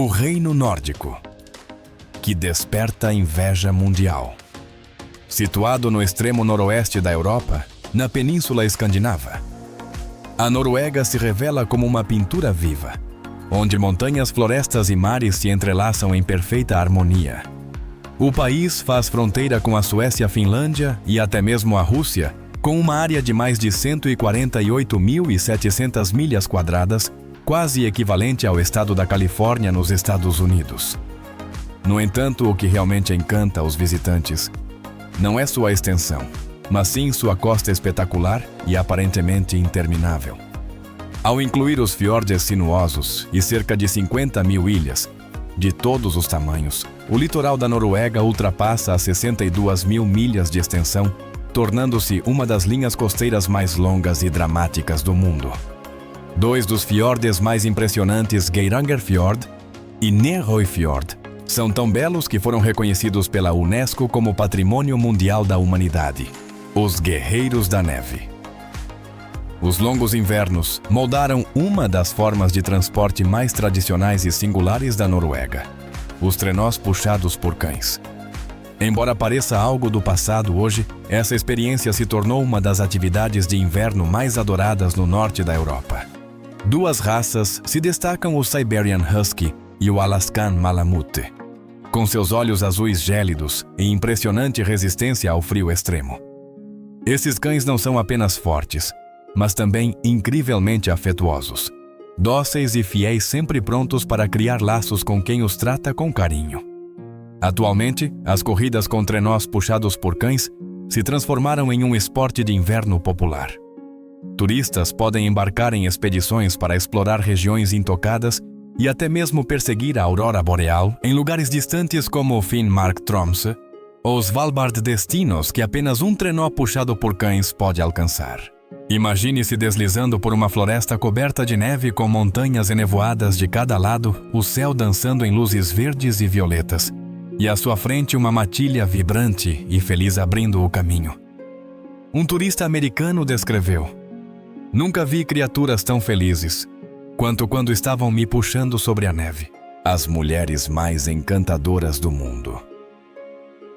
Reino Nórdico, que desperta a inveja mundial. Situado no extremo noroeste da Europa, na Península Escandinava, a Noruega se revela como uma pintura viva, onde montanhas, florestas e mares se entrelaçam em perfeita harmonia. O país faz fronteira com a Suécia, a Finlândia e até mesmo a Rússia, com uma área de mais de 148.700 milhas quadradas, quase equivalente ao estado da Califórnia nos Estados Unidos. No entanto, o que realmente encanta os visitantes não é sua extensão, mas sim sua costa espetacular e aparentemente interminável. Ao incluir os fiordes sinuosos e cerca de 50.000 ilhas, de todos os tamanhos, o litoral da Noruega ultrapassa as 62.000 milhas de extensão, tornando-se uma das linhas costeiras mais longas e dramáticas do mundo. Dois dos fiordes mais impressionantes, Geirangerfjord e Nærøyfjord, são tão belos que foram reconhecidos pela Unesco como Patrimônio Mundial da Humanidade. Os Guerreiros da Neve. Os longos invernos moldaram uma das formas de transporte mais tradicionais e singulares da Noruega: os trenós puxados por cães. Embora pareça algo do passado hoje, essa experiência se tornou uma das atividades de inverno mais adoradas no norte da Europa. Duas raças se destacam: o Siberian Husky e o Alaskan Malamute, com seus olhos azuis gélidos e impressionante resistência ao frio extremo. Esses cães não são apenas fortes, mas também incrivelmente afetuosos, dóceis e fiéis, sempre prontos para criar laços com quem os trata com carinho. Atualmente, as corridas com trenós puxados por cães se transformaram em um esporte de inverno popular. Turistas podem embarcar em expedições para explorar regiões intocadas e até mesmo perseguir a aurora boreal em lugares distantes como Finnmark-Tromsø ou Svalbard, destinos que apenas um trenó puxado por cães pode alcançar. Imagine-se deslizando por uma floresta coberta de neve com montanhas enevoadas de cada lado, o céu dançando em luzes verdes e violetas, e à sua frente uma matilha vibrante e feliz abrindo o caminho. Um turista americano descreveu: "Nunca vi criaturas tão felizes quanto quando estavam me puxando sobre a neve." As mulheres mais encantadoras do mundo.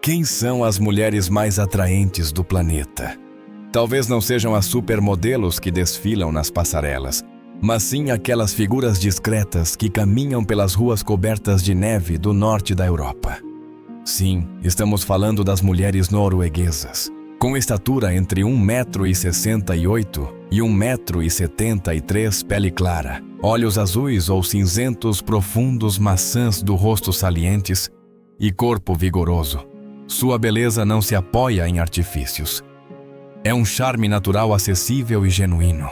Quem são as mulheres mais atraentes do planeta? Talvez não sejam as supermodelos que desfilam nas passarelas, mas sim aquelas figuras discretas que caminham pelas ruas cobertas de neve do norte da Europa. Sim, estamos falando das mulheres norueguesas, com estatura entre 1,68 m e 1,73 m, pele clara, olhos azuis ou cinzentos profundos, maçãs do rosto salientes e corpo vigoroso. Sua beleza não se apoia em artifícios. É um charme natural, acessível e genuíno.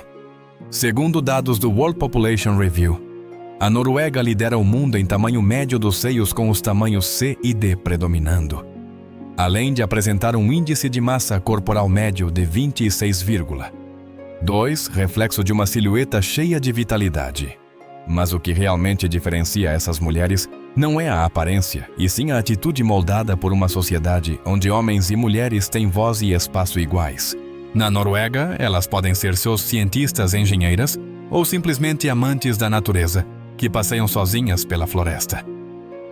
Segundo dados do World Population Review, a Noruega lidera o mundo em tamanho médio dos seios, com os tamanhos C e D predominando, além de apresentar um índice de massa corporal médio de 26,2, reflexo de uma silhueta cheia de vitalidade. Mas o que realmente diferencia essas mulheres não é a aparência, e sim a atitude moldada por uma sociedade onde homens e mulheres têm voz e espaço iguais. Na Noruega, elas podem ser seus cientistas, engenheiras ou simplesmente amantes da natureza, que passeiam sozinhas pela floresta.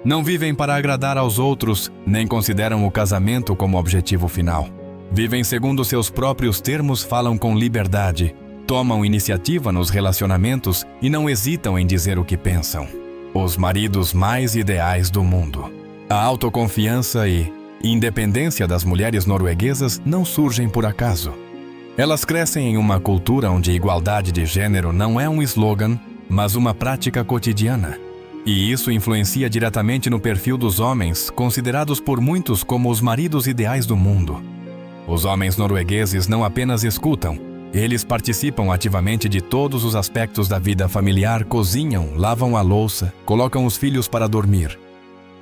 Não vivem para agradar aos outros, nem consideram o casamento como objetivo final. Vivem segundo seus próprios termos, falam com liberdade, tomam iniciativa nos relacionamentos e não hesitam em dizer o que pensam. Os maridos mais ideais do mundo. A autoconfiança e independência das mulheres norueguesas não surgem por acaso. Elas crescem em uma cultura onde igualdade de gênero não é um slogan, mas uma prática cotidiana. E isso influencia diretamente no perfil dos homens, considerados por muitos como os maridos ideais do mundo. Os homens noruegueses não apenas escutam, eles participam ativamente de todos os aspectos da vida familiar, cozinham, lavam a louça, colocam os filhos para dormir.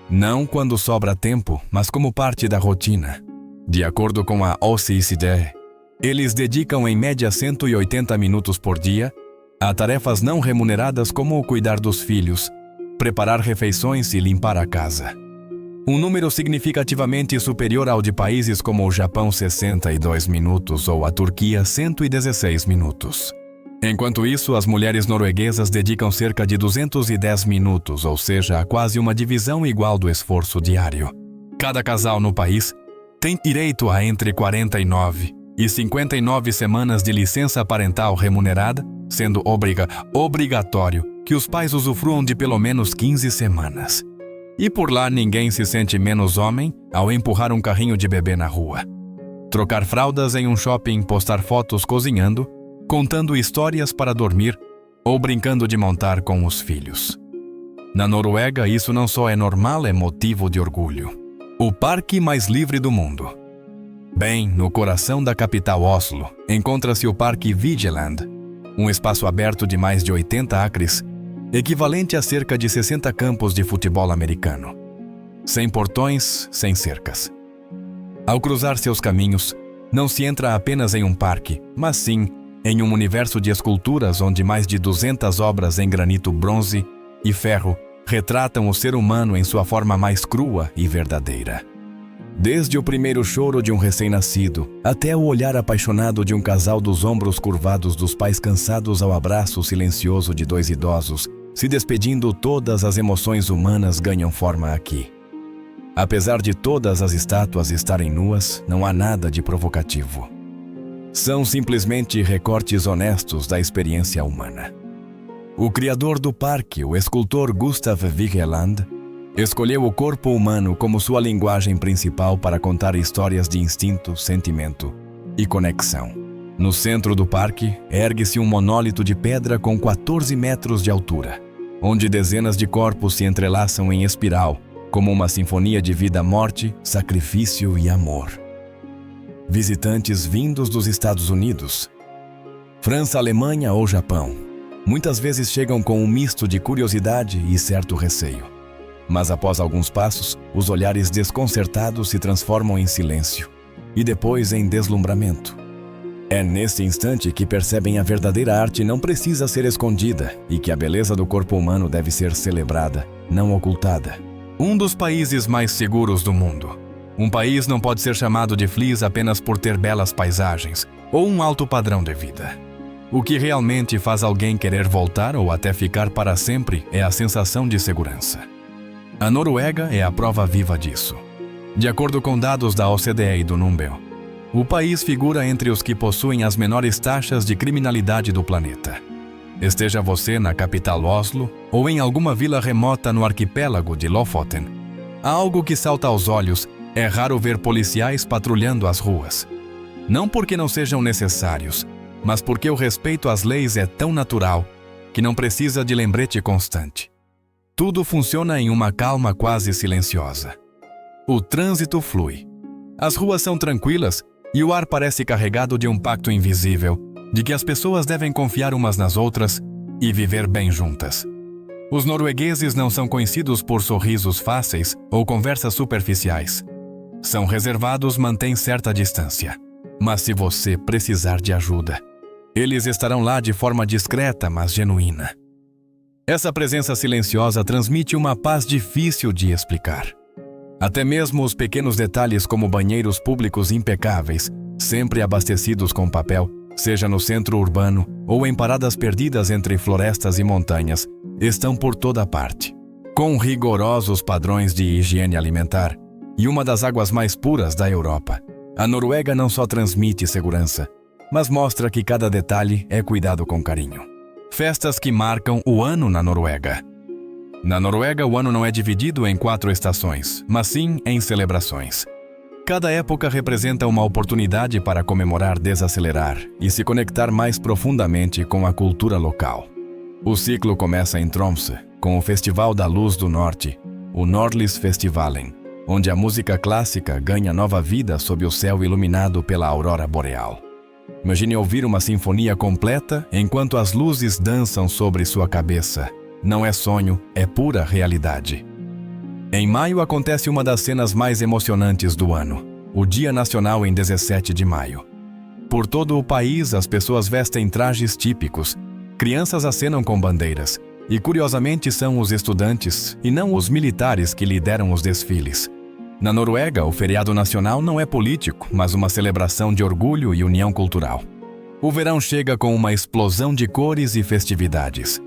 Não quando sobra tempo, mas como parte da rotina. De acordo com a OECD, eles dedicam em média 180 minutos por dia a tarefas não remuneradas como cuidar dos filhos, preparar refeições e limpar a casa. Um número significativamente superior ao de países como o Japão, 62 minutos, ou a Turquia, 116 minutos. Enquanto isso, as mulheres norueguesas dedicam cerca de 210 minutos, ou seja, a quase uma divisão igual do esforço diário. Cada casal no país tem direito a entre 49 e 59 semanas de licença parental remunerada, sendo obrigatório que os pais usufruam de pelo menos 15 semanas. E por lá ninguém se sente menos homem ao empurrar um carrinho de bebê na rua. Trocar fraldas em um shopping, postar fotos cozinhando, contando histórias para dormir ou brincando de montar com os filhos. Na Noruega, isso não só é normal, é motivo de orgulho. O parque mais livre do mundo. Bem, no coração da capital Oslo, encontra-se o Parque Vigeland, um espaço aberto de mais de 80 acres, equivalente a cerca de 60 campos de futebol americano. Sem portões, sem cercas. Ao cruzar seus caminhos, não se entra apenas em um parque, mas sim em um universo de esculturas onde mais de 200 obras em granito, bronze e ferro retratam o ser humano em sua forma mais crua e verdadeira. Desde o primeiro choro de um recém-nascido, até o olhar apaixonado de um casal dos ombros curvados dos pais cansados ao abraço silencioso de dois idosos, se despedindo, todas as emoções humanas ganham forma aqui. Apesar de todas as estátuas estarem nuas, não há nada de provocativo. São simplesmente recortes honestos da experiência humana. O criador do parque, o escultor Gustav Vigeland, escolheu o corpo humano como sua linguagem principal para contar histórias de instinto, sentimento e conexão. No centro do parque, ergue-se um monólito de pedra com 14 metros de altura, onde dezenas de corpos se entrelaçam em espiral, como uma sinfonia de vida, morte, sacrifício e amor. Visitantes vindos dos Estados Unidos, França, Alemanha ou Japão, muitas vezes chegam com um misto de curiosidade e certo receio. Mas após alguns passos, os olhares desconcertados se transformam em silêncio e depois em deslumbramento. É nesse instante que percebem a verdadeira arte não precisa ser escondida e que a beleza do corpo humano deve ser celebrada, não ocultada. Um dos países mais seguros do mundo. Um país não pode ser chamado de feliz apenas por ter belas paisagens ou um alto padrão de vida. O que realmente faz alguém querer voltar ou até ficar para sempre é a sensação de segurança. A Noruega é a prova viva disso. De acordo com dados da OCDE e do Numbeo, o país figura entre os que possuem as menores taxas de criminalidade do planeta. Esteja você na capital Oslo ou em alguma vila remota no arquipélago de Lofoten, há algo que salta aos olhos. É raro ver policiais patrulhando as ruas. Não porque não sejam necessários, mas porque o respeito às leis é tão natural que não precisa de lembrete constante. Tudo funciona em uma calma quase silenciosa. O trânsito flui. As ruas são tranquilas e o ar parece carregado de um pacto invisível, de que as pessoas devem confiar umas nas outras e viver bem juntas. Os noruegueses não são conhecidos por sorrisos fáceis ou conversas superficiais. São reservados, mantêm certa distância. Mas se você precisar de ajuda, eles estarão lá de forma discreta, mas genuína. Essa presença silenciosa transmite uma paz difícil de explicar. Até mesmo os pequenos detalhes como banheiros públicos impecáveis, sempre abastecidos com papel, seja no centro urbano ou em paradas perdidas entre florestas e montanhas, estão por toda parte. Com rigorosos padrões de higiene alimentar, e uma das águas mais puras da Europa, a Noruega não só transmite segurança, mas mostra que cada detalhe é cuidado com carinho. Festas que marcam o ano na Noruega. Na Noruega, o ano não é dividido em 4 estações, mas sim em celebrações. Cada época representa uma oportunidade para comemorar, desacelerar e se conectar mais profundamente com a cultura local. O ciclo começa em Tromsø, com o Festival da Luz do Norte, o Nordlysfestivalen, onde a música clássica ganha nova vida sob o céu iluminado pela aurora boreal. Imagine ouvir uma sinfonia completa enquanto as luzes dançam sobre sua cabeça. Não é sonho, é pura realidade. Em maio acontece uma das cenas mais emocionantes do ano, o Dia Nacional em 17 de maio. Por todo o país, as pessoas vestem trajes típicos, crianças acenam com bandeiras, e curiosamente são os estudantes e não os militares que lideram os desfiles. Na Noruega, o feriado nacional não é político, mas uma celebração de orgulho e união cultural. O verão chega com uma explosão de cores e festividades.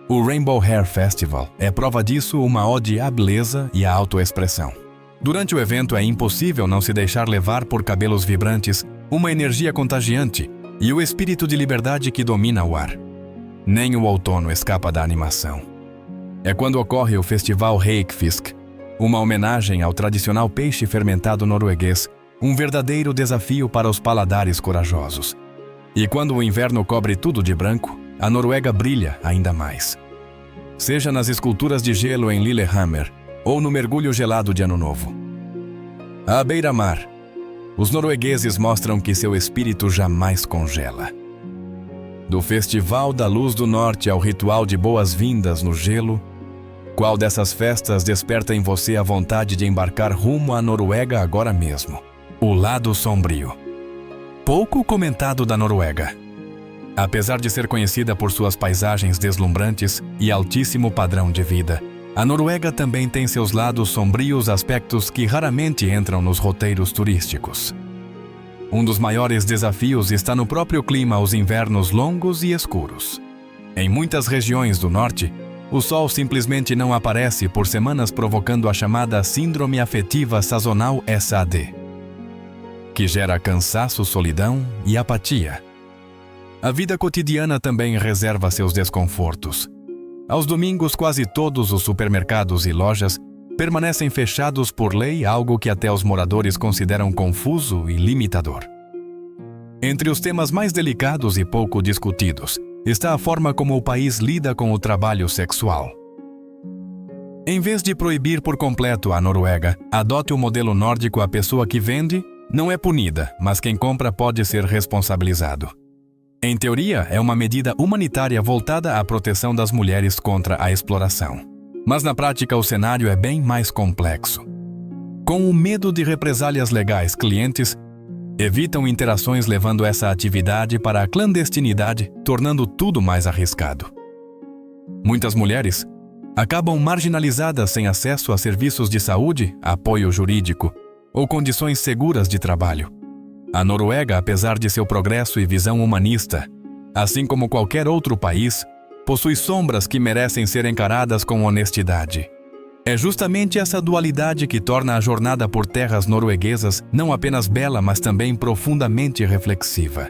O Rainbow Hair Festival é prova disso, uma ode à beleza e à autoexpressão. Durante o evento é impossível não se deixar levar por cabelos vibrantes, uma energia contagiante e o espírito de liberdade que domina o ar. Nem o outono escapa da animação. É quando ocorre o Festival Reykfisk, uma homenagem ao tradicional peixe fermentado norueguês, um verdadeiro desafio para os paladares corajosos. E quando o inverno cobre tudo de branco, a Noruega brilha ainda mais. Seja nas esculturas de gelo em Lillehammer ou no mergulho gelado de Ano Novo. À beira-mar, os noruegueses mostram que seu espírito jamais congela. Do Festival da Luz do Norte ao ritual de boas-vindas no gelo, qual dessas festas desperta em você a vontade de embarcar rumo à Noruega agora mesmo? O lado sombrio. Pouco comentado da Noruega. Apesar de ser conhecida por suas paisagens deslumbrantes e altíssimo padrão de vida, a Noruega também tem seus lados sombrios, aspectos que raramente entram nos roteiros turísticos. Um dos maiores desafios está no próprio clima, os invernos longos e escuros. Em muitas regiões do norte, o sol simplesmente não aparece por semanas, provocando a chamada Síndrome Afetiva Sazonal SAD, que gera cansaço, solidão e apatia. A vida cotidiana também reserva seus desconfortos. Aos domingos, quase todos os supermercados e lojas permanecem fechados por lei, algo que até os moradores consideram confuso e limitador. Entre os temas mais delicados e pouco discutidos está a forma como o país lida com o trabalho sexual. Em vez de proibir por completo a Noruega, adote o modelo nórdico. A pessoa que vende não é punida, mas quem compra pode ser responsabilizado. Em teoria, é uma medida humanitária voltada à proteção das mulheres contra a exploração. Mas na prática o cenário é bem mais complexo. Com o medo de represálias legais, clientes evitam interações, levando essa atividade para a clandestinidade, tornando tudo mais arriscado. Muitas mulheres acabam marginalizadas, sem acesso a serviços de saúde, apoio jurídico ou condições seguras de trabalho. A Noruega, apesar de seu progresso e visão humanista, assim como qualquer outro país, possui sombras que merecem ser encaradas com honestidade. É justamente essa dualidade que torna a jornada por terras norueguesas não apenas bela, mas também profundamente reflexiva.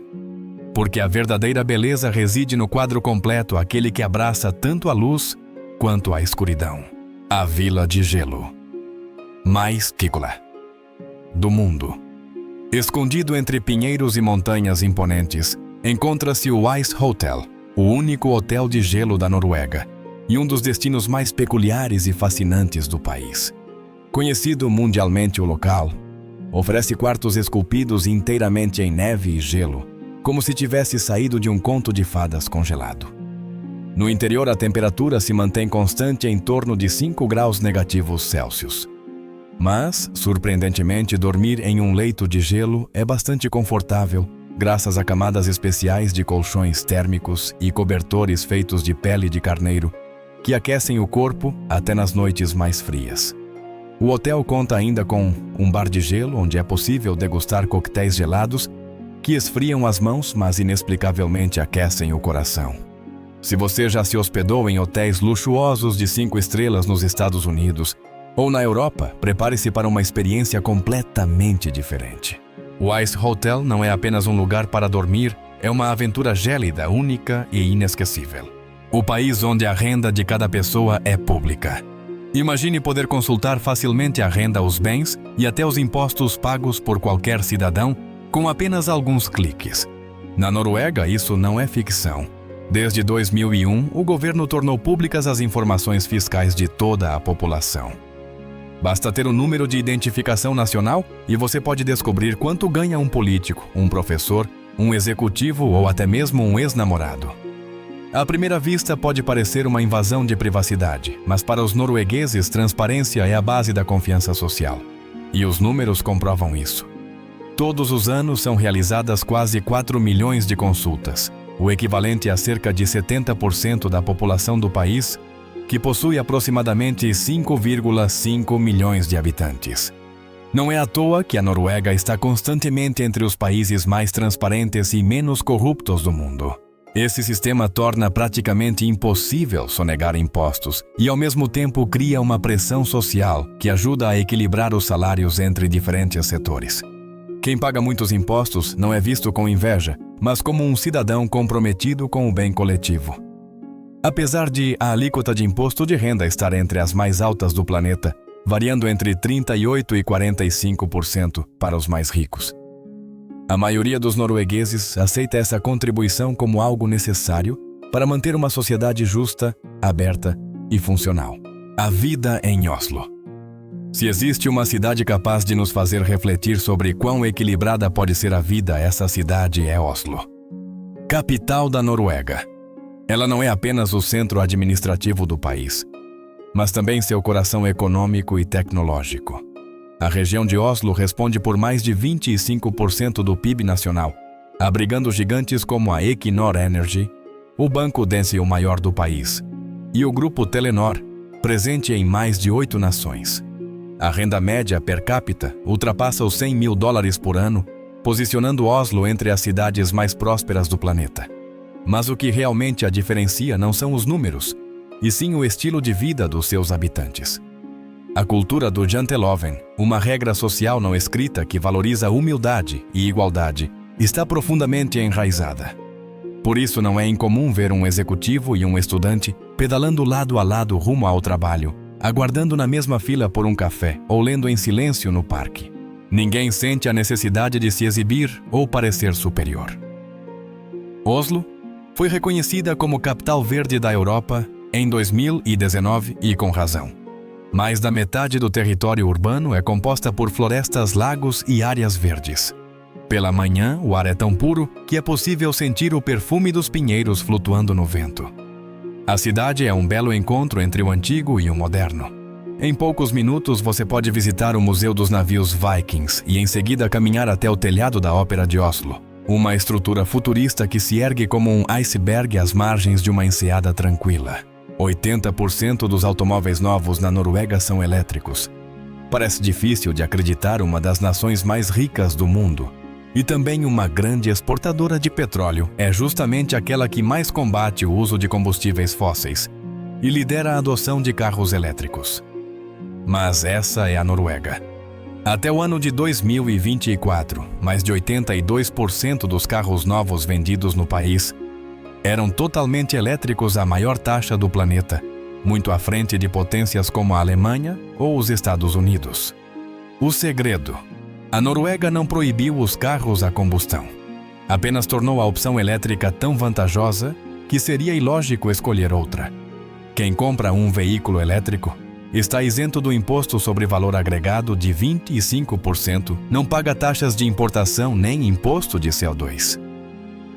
Porque a verdadeira beleza reside no quadro completo, aquele que abraça tanto a luz quanto a escuridão. A Vila de Gelo mais ridícula do mundo. Escondido entre pinheiros e montanhas imponentes, encontra-se o Ice Hotel, o único hotel de gelo da Noruega, e um dos destinos mais peculiares e fascinantes do país. Conhecido mundialmente, o local oferece quartos esculpidos inteiramente em neve e gelo, como se tivesse saído de um conto de fadas congelado. No interior, a temperatura se mantém constante em torno de 5 graus negativos Celsius. Mas, surpreendentemente, dormir em um leito de gelo é bastante confortável, graças a camadas especiais de colchões térmicos e cobertores feitos de pele de carneiro, que aquecem o corpo até nas noites mais frias. O hotel conta ainda com um bar de gelo, onde é possível degustar coquetéis gelados que esfriam as mãos, mas inexplicavelmente aquecem o coração. Se você já se hospedou em hotéis luxuosos de 5 estrelas nos Estados Unidos ou na Europa, prepare-se para uma experiência completamente diferente. O Ice Hotel não é apenas um lugar para dormir, é uma aventura gélida, única e inesquecível. O país onde a renda de cada pessoa é pública. Imagine poder consultar facilmente a renda, os bens e até os impostos pagos por qualquer cidadão com apenas alguns cliques. Na Noruega, isso não é ficção. Desde 2001, o governo tornou públicas as informações fiscais de toda a população. Basta ter o número de identificação nacional e você pode descobrir quanto ganha um político, um professor, um executivo ou até mesmo um ex-namorado. À primeira vista pode parecer uma invasão de privacidade, mas para os noruegueses transparência é a base da confiança social. E os números comprovam isso. Todos os anos são realizadas quase 4 milhões de consultas, o equivalente a cerca de 70% da população do país, que possui aproximadamente 5,5 milhões de habitantes. Não é à toa que a Noruega está constantemente entre os países mais transparentes e menos corruptos do mundo. Esse sistema torna praticamente impossível sonegar impostos e, ao mesmo tempo, cria uma pressão social que ajuda a equilibrar os salários entre diferentes setores. Quem paga muitos impostos não é visto com inveja, mas como um cidadão comprometido com o bem coletivo. Apesar de a alíquota de imposto de renda estar entre as mais altas do planeta, variando entre 38% e 45% para os mais ricos. A maioria dos noruegueses aceita essa contribuição como algo necessário para manter uma sociedade justa, aberta e funcional. A vida em Oslo. Se existe uma cidade capaz de nos fazer refletir sobre quão equilibrada pode ser a vida, essa cidade é Oslo. Capital da Noruega. Ela não é apenas o centro administrativo do país, mas também seu coração econômico e tecnológico. A região de Oslo responde por mais de 25% do PIB nacional, abrigando gigantes como a Equinor Energy, o banco Danske maior do país, e o grupo Telenor, presente em mais de 8 nações. A renda média per capita ultrapassa os $100.000 por ano, posicionando Oslo entre as cidades mais prósperas do planeta. Mas o que realmente a diferencia não são os números, e sim o estilo de vida dos seus habitantes. A cultura do janteloven, uma regra social não escrita que valoriza humildade e igualdade, está profundamente enraizada. Por isso não é incomum ver um executivo e um estudante pedalando lado a lado rumo ao trabalho, aguardando na mesma fila por um café ou lendo em silêncio no parque. Ninguém sente a necessidade de se exibir ou parecer superior. Oslo foi reconhecida como capital verde da Europa em 2019 e com razão. Mais da metade do território urbano é composta por florestas, lagos e áreas verdes. Pela manhã, o ar é tão puro que é possível sentir o perfume dos pinheiros flutuando no vento. A cidade é um belo encontro entre o antigo e o moderno. Em poucos minutos você pode visitar o Museu dos Navios Vikings e em seguida caminhar até o telhado da Ópera de Oslo, uma estrutura futurista que se ergue como um iceberg às margens de uma enseada tranquila. 80% dos automóveis novos na Noruega são elétricos. Parece difícil de acreditar uma das nações mais ricas do mundo. E também uma grande exportadora de petróleo é justamente aquela que mais combate o uso de combustíveis fósseis e lidera a adoção de carros elétricos. Mas essa é a Noruega. Até o ano de 2024, mais de 82% dos carros novos vendidos no país eram totalmente elétricos, a maior taxa do planeta, muito à frente de potências como a Alemanha ou os Estados Unidos. O segredo: a Noruega não proibiu os carros a combustão. Apenas tornou a opção elétrica tão vantajosa que seria ilógico escolher outra. Quem compra um veículo elétrico está isento do imposto sobre valor agregado de 25%, não paga taxas de importação nem imposto de CO2.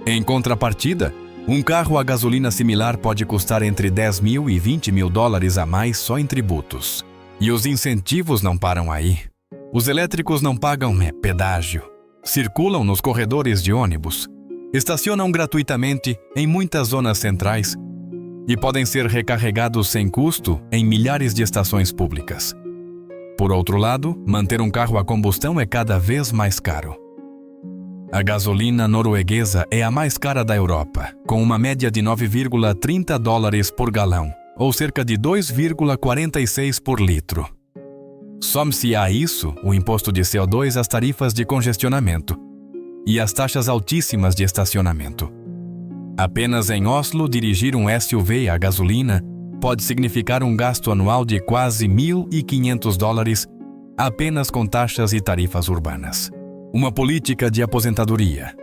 Em contrapartida, um carro a gasolina similar pode custar entre $10.000 e $20.000 a mais só em tributos. E os incentivos não param aí. Os elétricos não pagam pedágio, circulam nos corredores de ônibus, estacionam gratuitamente em muitas zonas centrais e podem ser recarregados sem custo em milhares de estações públicas. Por outro lado, manter um carro a combustão é cada vez mais caro. A gasolina norueguesa é a mais cara da Europa, com uma média de $9,30 por galão, ou cerca de 2,46 por litro. Some-se a isso o imposto de CO2, as tarifas de congestionamento e as taxas altíssimas de estacionamento. Apenas em Oslo, dirigir um SUV a gasolina pode significar um gasto anual de quase $1.500 apenas com taxas e tarifas urbanas. Uma política de aposentadoria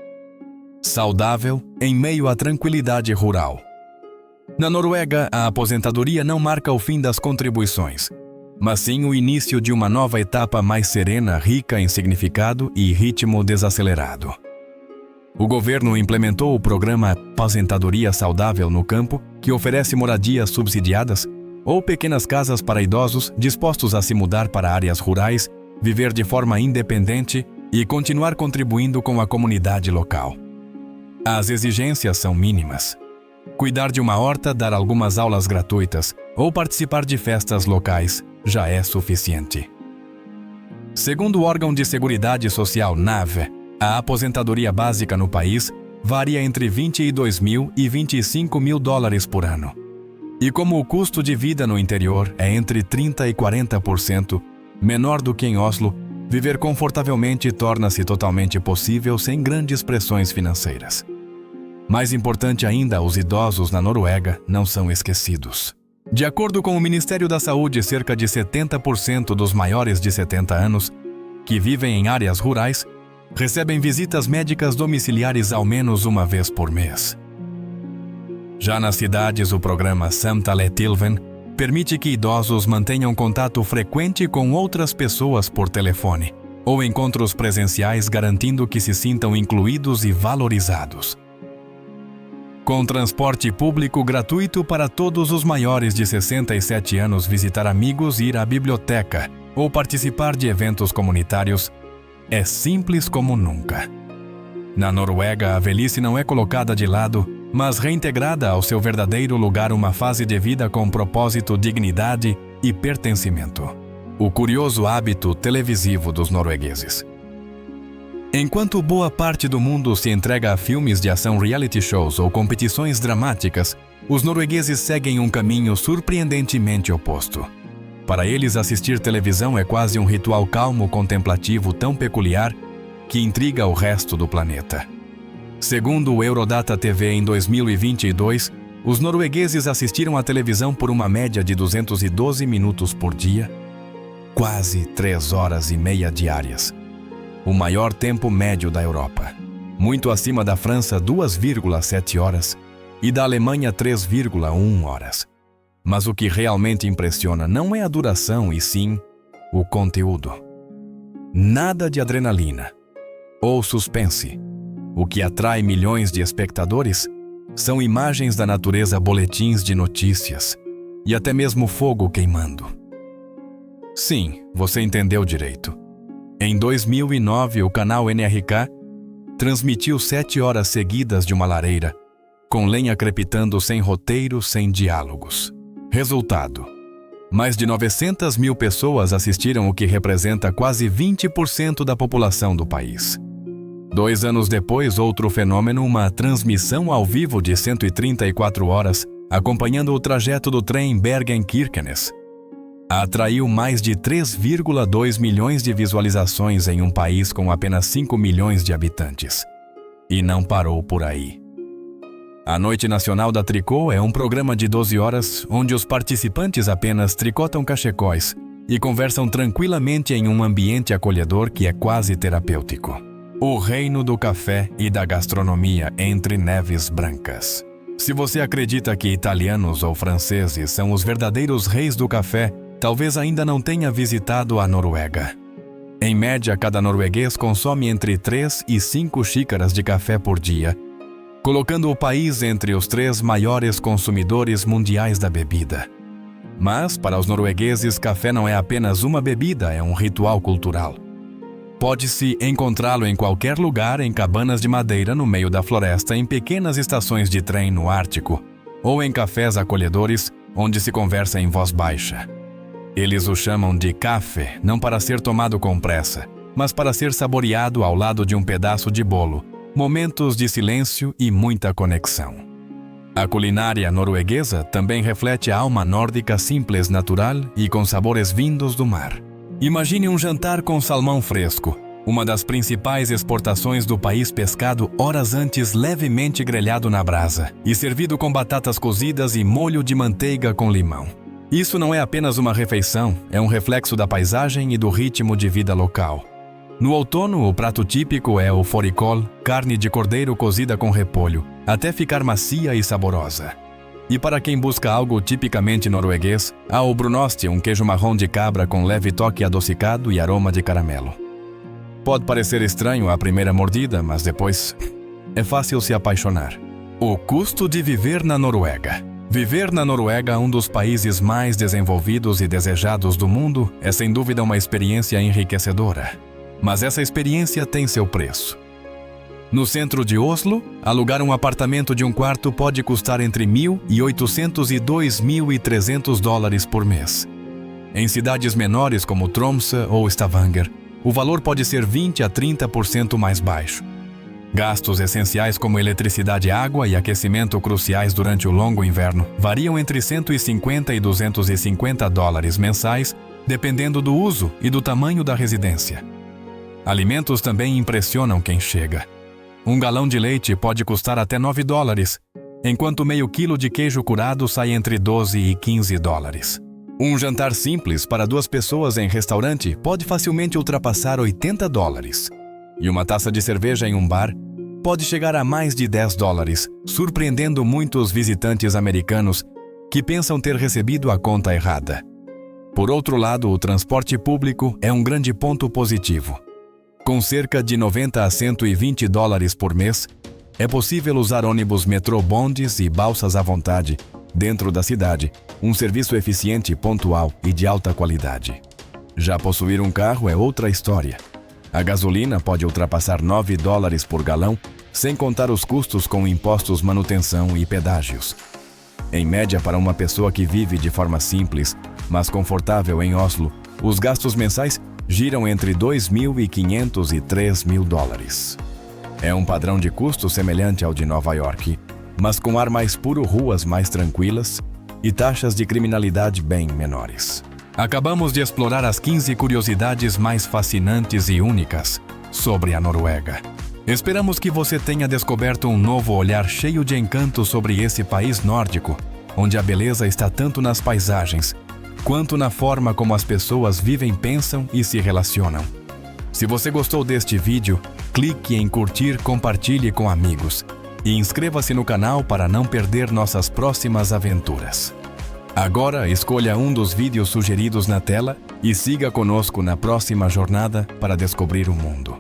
saudável em meio à tranquilidade rural. Na Noruega, a aposentadoria não marca o fim das contribuições, mas sim o início de uma nova etapa mais serena, rica em significado e ritmo desacelerado. O governo implementou o programa Aposentadoria Saudável no Campo, que oferece moradias subsidiadas ou pequenas casas para idosos dispostos a se mudar para áreas rurais, viver de forma independente e continuar contribuindo com a comunidade local. As exigências são mínimas. Cuidar de uma horta, dar algumas aulas gratuitas ou participar de festas locais já é suficiente. Segundo o órgão de Seguridade Social NAV, a aposentadoria básica no país varia entre 22 mil e 25 mil dólares por ano. E como o custo de vida no interior é entre 30% e 40% menor do que em Oslo, viver confortavelmente torna-se totalmente possível sem grandes pressões financeiras. Mais importante ainda, os idosos na Noruega não são esquecidos. De acordo com o Ministério da Saúde, cerca de 70% dos maiores de 70 anos, que vivem em áreas rurais, recebem visitas médicas domiciliares ao menos uma vez por mês. Já nas cidades, o programa Samtaletilven permite que idosos mantenham contato frequente com outras pessoas por telefone ou encontros presenciais, garantindo que se sintam incluídos e valorizados. Com transporte público gratuito para todos os maiores de 67 anos visitar amigos, ir à biblioteca ou participar de eventos comunitários, é simples como nunca. Na Noruega, a velhice não é colocada de lado, mas reintegrada ao seu verdadeiro lugar, uma fase de vida com propósito, dignidade e pertencimento. O curioso hábito televisivo dos noruegueses. Enquanto boa parte do mundo se entrega a filmes de ação, reality shows ou competições dramáticas, os noruegueses seguem um caminho surpreendentemente oposto. Para eles, assistir televisão é quase um ritual calmo, contemplativo, tão peculiar que intriga o resto do planeta. Segundo o Eurodata TV, em 2022, os noruegueses assistiram à televisão por uma média de 212 minutos por dia, quase 3 horas e meia diárias. O maior tempo médio da Europa, muito acima da França, 2,7 horas, e da Alemanha, 3,1 horas. Mas o que realmente impressiona não é a duração, e sim o conteúdo. Nada de adrenalina ou suspense. O que atrai milhões de espectadores são imagens da natureza, boletins de notícias e até mesmo fogo queimando. Sim, você entendeu direito. Em 2009, o canal NRK transmitiu 7 horas seguidas de uma lareira, com lenha crepitando, sem roteiro, sem diálogos. Resultado: mais de 900 mil pessoas assistiram, o que representa quase 20% da população do país. 2 anos depois, outro fenômeno, uma transmissão ao vivo de 134 horas, acompanhando o trajeto do trem Bergen-Kirkenes, atraiu mais de 3,2 milhões de visualizações em um país com apenas 5 milhões de habitantes. E não parou por aí. A Noite Nacional da Tricô é um programa de 12 horas onde os participantes apenas tricotam cachecóis e conversam tranquilamente em um ambiente acolhedor que é quase terapêutico. O reino do café e da gastronomia entre neves brancas. Se você acredita que italianos ou franceses são os verdadeiros reis do café, talvez ainda não tenha visitado a Noruega. Em média, cada norueguês consome entre 3 e 5 xícaras de café por dia, colocando o país entre os 3 maiores consumidores mundiais da bebida. Mas, para os noruegueses, café não é apenas uma bebida, é um ritual cultural. Pode-se encontrá-lo em qualquer lugar, em cabanas de madeira no meio da floresta, em pequenas estações de trem no Ártico, ou em cafés acolhedores, onde se conversa em voz baixa. Eles o chamam de café, não para ser tomado com pressa, mas para ser saboreado ao lado de um pedaço de bolo, momentos de silêncio e muita conexão. A culinária norueguesa também reflete a alma nórdica, simples, natural e com sabores vindos do mar. Imagine um jantar com salmão fresco, uma das principais exportações do país, pescado horas antes, levemente grelhado na brasa e servido com batatas cozidas e molho de manteiga com limão. Isso não é apenas uma refeição, é um reflexo da paisagem e do ritmo de vida local. No outono, o prato típico é o fårikål, carne de cordeiro cozida com repolho, até ficar macia e saborosa. E para quem busca algo tipicamente norueguês, há o brunost, um queijo marrom de cabra com leve toque adocicado e aroma de caramelo. Pode parecer estranho à primeira mordida, mas depois é fácil se apaixonar. O custo de viver na Noruega. Viver na Noruega, um dos países mais desenvolvidos e desejados do mundo, é sem dúvida uma experiência enriquecedora. Mas essa experiência tem seu preço. No centro de Oslo, alugar um apartamento de um quarto pode custar entre $1.800 e $2.300 por mês. Em cidades menores como Tromsø ou Stavanger, o valor pode ser 20 a 30% mais baixo. Gastos essenciais como eletricidade, água e aquecimento cruciais durante o longo inverno variam entre 150 e 250 dólares mensais, dependendo do uso e do tamanho da residência. Alimentos também impressionam quem chega. Um galão de leite pode custar até 9 dólares, enquanto meio quilo de queijo curado sai entre 12 e 15 dólares. Um jantar simples para 2 pessoas em restaurante pode facilmente ultrapassar 80 dólares. E uma taça de cerveja em um bar pode chegar a mais de 10 dólares, surpreendendo muitos visitantes americanos que pensam ter recebido a conta errada. Por outro lado, o transporte público é um grande ponto positivo. Com cerca de 90 a 120 dólares por mês, é possível usar ônibus metrô, bondes e balsas à vontade dentro da cidade, um serviço eficiente, pontual e de alta qualidade. Já possuir um carro é outra história. A gasolina pode ultrapassar 9 dólares por galão, sem contar os custos com impostos, manutenção e pedágios. Em média, para uma pessoa que vive de forma simples, mas confortável em Oslo, os gastos mensais giram entre 2.500 e 3.000 dólares. É um padrão de custo semelhante ao de Nova York, mas com ar mais puro, ruas mais tranquilas e taxas de criminalidade bem menores. Acabamos de explorar as 15 curiosidades mais fascinantes e únicas sobre a Noruega. Esperamos que você tenha descoberto um novo olhar cheio de encanto sobre esse país nórdico, onde a beleza está tanto nas paisagens, quanto na forma como as pessoas vivem, pensam e se relacionam. Se você gostou deste vídeo, clique em curtir, compartilhe com amigos e inscreva-se no canal para não perder nossas próximas aventuras. Agora, escolha um dos vídeos sugeridos na tela e siga conosco na próxima jornada para descobrir o mundo.